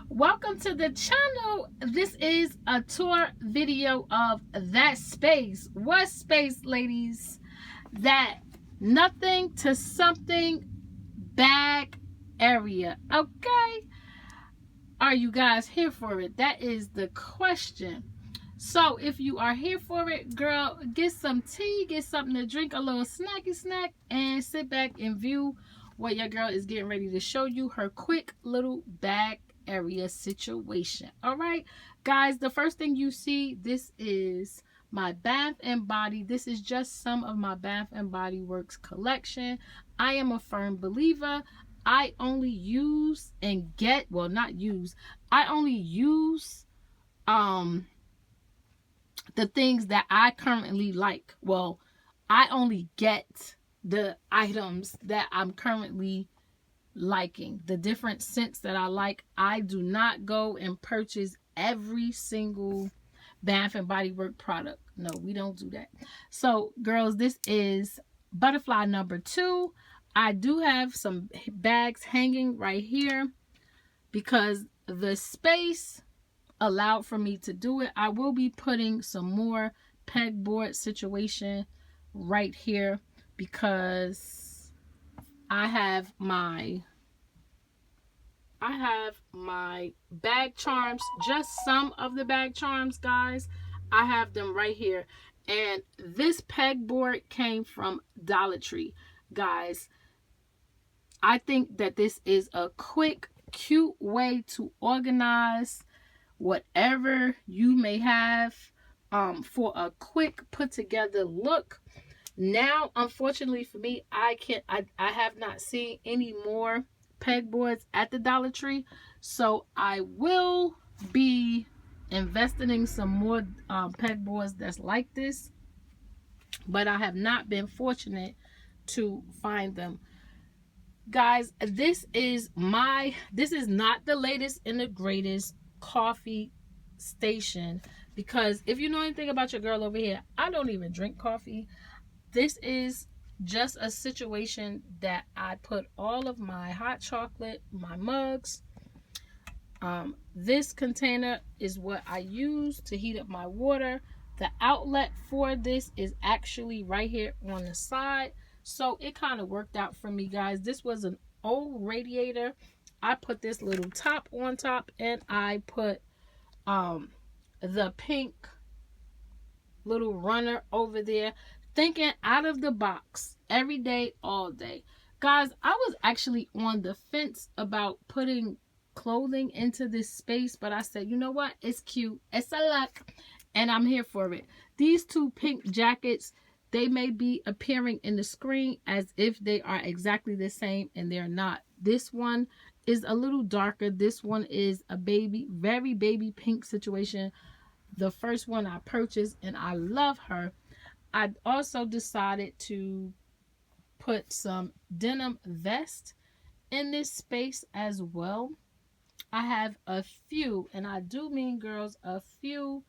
Welcome to the channel. This is a tour video of that space. What space, ladies? That nothing to something bag area. Okay, are you guys here for it? That is the question. So if you are here for it, girl, get some tea, get something to drink, a little snacky snack, and sit back and view what your girl is getting ready to show you, her quick little bag area situation. All right, guys, the first thing you see, this is my Bath and Body. This is just some of my Bath and Body Works collection. I am a firm believer. I only use and get, well, not use, I only use the things that I currently like. Well, I only get the items that I'm currently liking, the different scents that I like. I do not go and purchase every single Bath and Body Works product. No, we don't do that. So, girls, this is butterfly number 2. I do have some bags hanging right here because the space allowed for me to do it. I will be putting some more pegboard situation right here because I have my bag charms, just some of the bag charms, guys. I have them right here, and this pegboard came from Dollar Tree, guys. I think that this is a quick, cute way to organize whatever you may have for a quick put together look. Now, unfortunately for me, I have not seen any more pegboards at the Dollar Tree, so I will be investing in some more pegboards that's like this, but I have not been fortunate to find them. Guys, this is not the latest and the greatest coffee station, because if you know anything about your girl over here, I don't even drink coffee. This is just a situation that I put all of my hot chocolate, my mugs. This container is what I use to heat up my water. The outlet for this is actually right here on the side, so it kind of worked out for me, guys. This was an old radiator. I put this little top on top, and I put the pink little runner over there, thinking out of the box every day, all day. Guys, I was actually on the fence about putting clothing into this space, but I said, you know what? It's cute. It's a look, and I'm here for it. These two pink jackets, they may be appearing in the screen as if they are exactly the same, and they're not. This one is a little darker. This one is a very baby pink situation. The first one I purchased, and I love her. I also decided to put some denim vest in this space as well. I have a few, and I do mean, girls, a few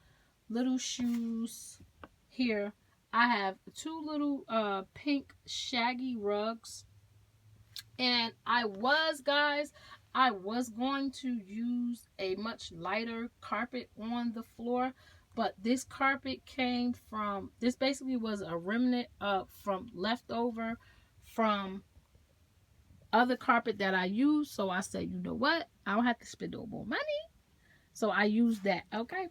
little shoes here. I have 2 little pink shaggy rugs, and I was going to use a much lighter carpet on the floor, but this carpet this basically was a remnant from leftover from other carpet that I used. So I said, you know what? I don't have to spend no more money. So I used that, okay?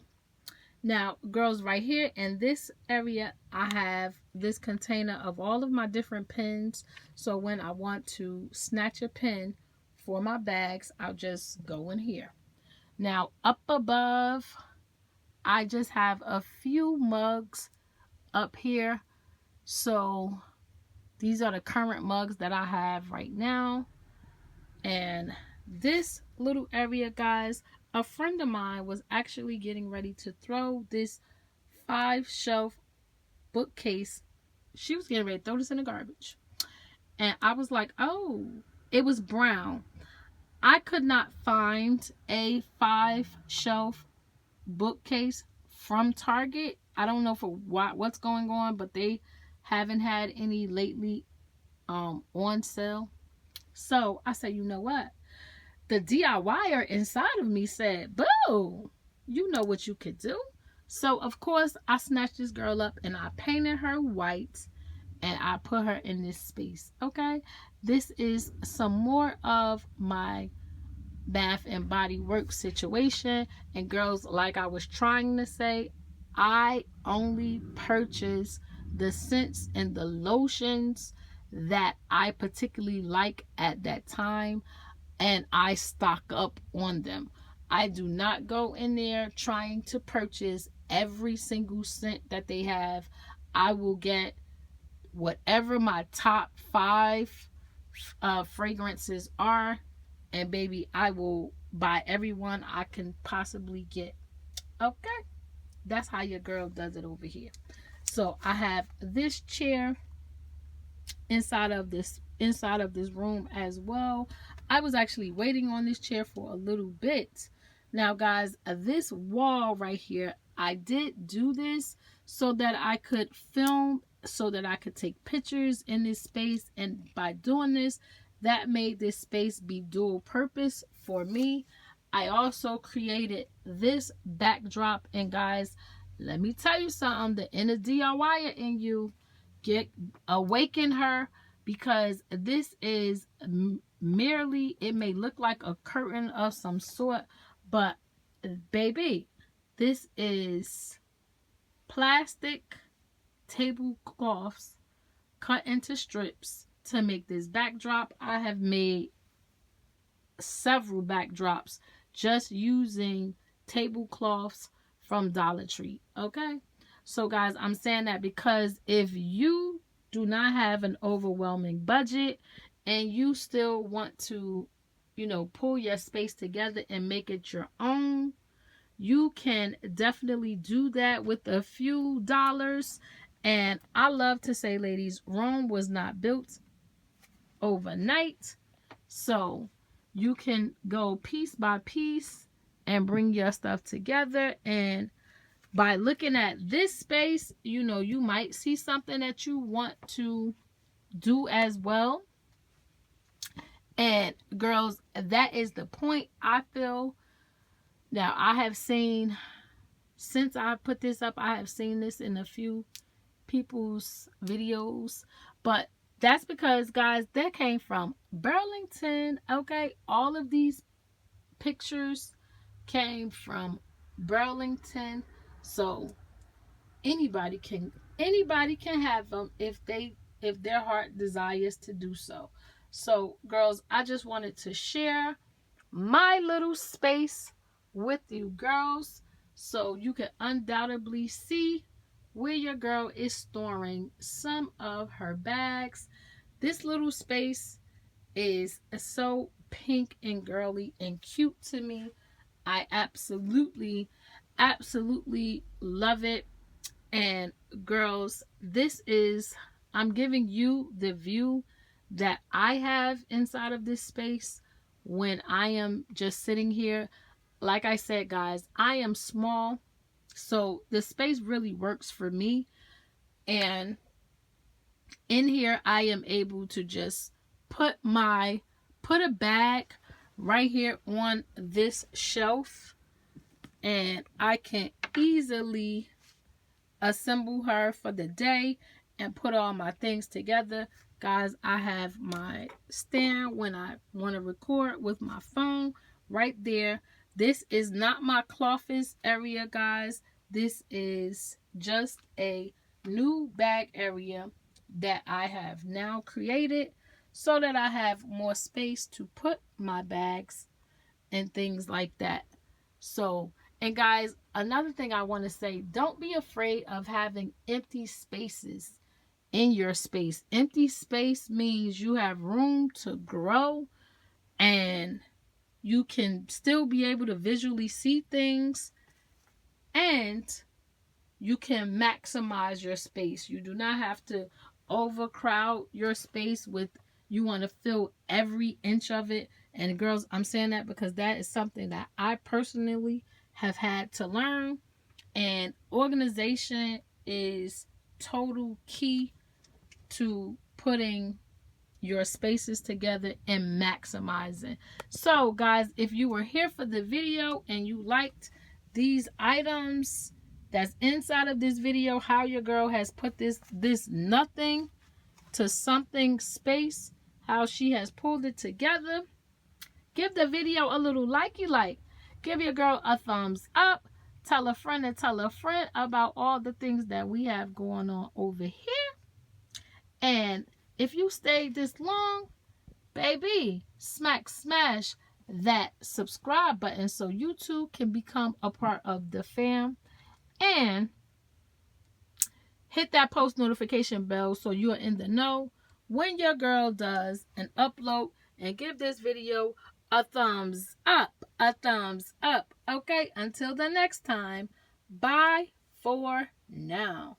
Now, girls, right here in this area, I have this container of all of my different pens. So when I want to snatch a pen for my bags, I'll just go in here. Now, up above, I just have a few mugs up here. So these are the current mugs that I have right now. And this little area, guys, a friend of mine was actually getting ready to throw this 5-shelf bookcase. She was getting ready to throw this in the garbage. And I was like, oh, it was brown. I could not find a 5-shelf bookcase from Target. I don't know for what's going on, but they haven't had any lately on sale. So I said, you know what? the DIYer inside of me said, boo, you know what you could do. So, of course, I snatched this girl up and I painted her white and I put her in this space. Okay, this is some more of my Bath and Body Works situation. And girls, like I was trying to say, I only purchase the scents and the lotions that I particularly like at that time, and I stock up on them. I do not go in there trying to purchase every single scent that they have. I will get whatever my top 5 fragrances are, and baby, I will buy every one I can possibly get. Okay, that's how your girl does it over here. So I have this chair inside of this room as well. I was actually waiting on this chair for a little bit. Now guys, this wall right here, I did do this so that I could film, so that I could take pictures in this space, and by doing this, that made this space be dual purpose for me. I also created this backdrop, and guys, let me tell you something, the inner DIYer in you, get awaken her, because this is merely, it may look like a curtain of some sort, but baby, this is plastic tablecloths cut into strips to make this backdrop. I have made several backdrops just using tablecloths from Dollar Tree. Okay, so guys, I'm saying that because if you do not have an overwhelming budget and you still want to, you know, pull your space together and make it your own, you can definitely do that with a few dollars. And I love to say, ladies, Rome was not built overnight. So you can go piece by piece and bring your stuff together. And by looking at this space, you know, you might see something that you want to do as well. And girls, that is the point, I feel. Now, I have seen, since I put this up, I have seen this in a few people's videos, but that's because, guys, that came from Burlington. Okay, all of these pictures came from Burlington. So anybody can have them if their heart desires to do so. So girls, I just wanted to share my little space with you girls, so you can undoubtedly see where your girl is storing some of her bags. This little space is so pink and girly and cute to me. I absolutely love it. And girls, this is, I'm giving you the view that I have inside of this space when I am just sitting here. Like I said, guys, I am small, so the space really works for me. And in here, I am able to just put a bag right here on this shelf, and I can easily assemble her for the day and put all my things together. Guys, I have my stand when I want to record with my phone right there. This is not my clothes area, guys. This is just a new bag area that I have now created so that I have more space to put my bags and things like that. So, and guys, another thing I want to say, don't be afraid of having empty spaces in your space. Empty space means you have room to grow, and you can still be able to visually see things, and you can maximize your space. You do not have to overcrowd your space with, you want to fill every inch of it. And girls, I'm saying that because that is something that I personally have had to learn. And organization is total key to putting your spaces together and maximizing. So guys, if you were here for the video and you liked these items that's inside of this video, how your girl has put this nothing to something space, how she has pulled it together, give the video a little likey like. Give your girl a thumbs up. Tell a friend and tell a friend about all the things that we have going on over here. And if you stayed this long, baby, smash that subscribe button so you too can become a part of the fam. And hit that post notification bell so you're in the know when your girl does an upload, and give this video a thumbs up, okay? Until the next time, bye for now.